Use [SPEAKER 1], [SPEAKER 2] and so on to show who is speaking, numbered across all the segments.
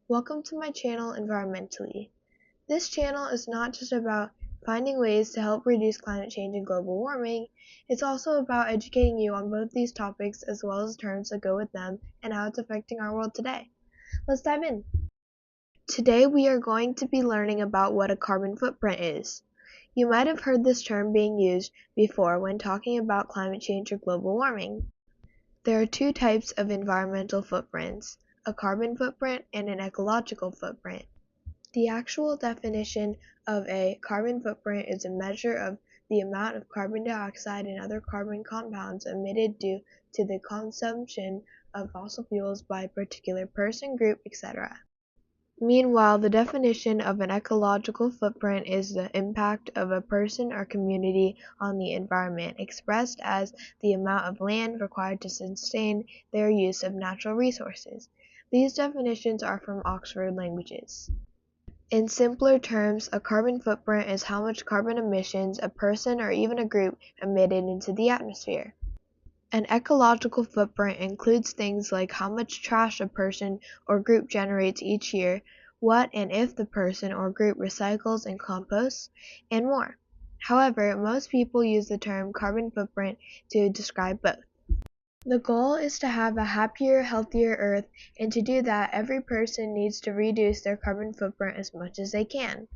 [SPEAKER 1] Welcome to my channel Environmentally. This channel is not just about finding ways to help reduce climate change and global warming, it's also about educating you on both these topics as well as terms that go with them and how it's affecting our world today. Let's dive in. Today we are going to be learning about what a carbon footprint is. You might have heard this term being used before when talking about climate change or global warming. There are two types of environmental footprints, a carbon footprint and an ecological footprint. The actual definition of a carbon footprint is a measure of the amount of carbon dioxide and other carbon compounds emitted due to the consumption of fossil fuels by a particular person, group, etc. Meanwhile, the definition of an ecological footprint is the impact of a person or community on the environment, expressed as the amount of land required to sustain their use of natural resources. These definitions are from Oxford Languages. In simpler terms, a carbon footprint is how much carbon emissions a person or even a group emitted into the atmosphere. An ecological footprint includes things like how much trash a person or group generates each year, what and if the person or group recycles and composts, and more. However, most people use the term carbon footprint to describe both. The goal is to have a happier, healthier Earth, and to do that, every person needs to reduce their carbon footprint as much as they can.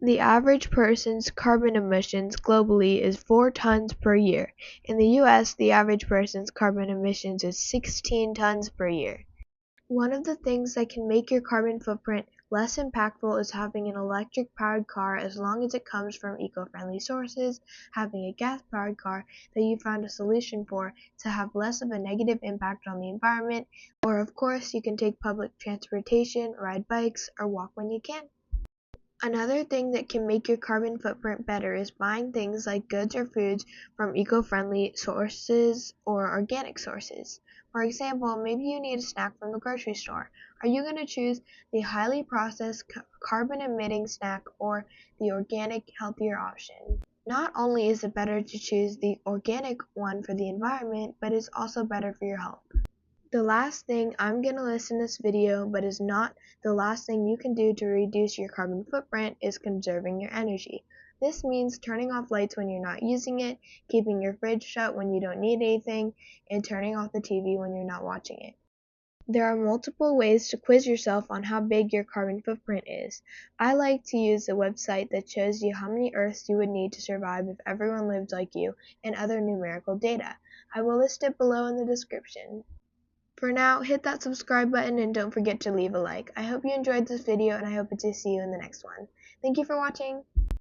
[SPEAKER 1] The average person's carbon emissions globally is 4 tons per year. In the US, the average person's carbon emissions is 16 tons per year. One of the things that can make your carbon footprint less impactful is having an electric-powered car as long as it comes from eco-friendly sources, having a gas-powered car that you found a solution for to have less of a negative impact on the environment, or of course you can take public transportation, ride bikes, or walk when you can. Another thing that can make your carbon footprint better is buying things like goods or foods from eco-friendly sources or organic sources. For example, maybe you need a snack from the grocery store. Are you going to choose the highly processed carbon-emitting snack or the organic, healthier option? Not only is it better to choose the organic one for the environment, but it's also better for your health. The last thing I'm going to list in this video, but is not the last thing you can do to reduce your carbon footprint, is conserving your energy. This means turning off lights when you're not using it, keeping your fridge shut when you don't need anything, and turning off the TV when you're not watching it. There are multiple ways to quiz yourself on how big your carbon footprint is. I like to use a website that shows you how many Earths you would need to survive if everyone lived like you, and other numerical data. I will list it below in the description. For now, hit that subscribe button and don't forget to leave a like. I hope you enjoyed this video and I hope to see you in the next one. Thank you for watching.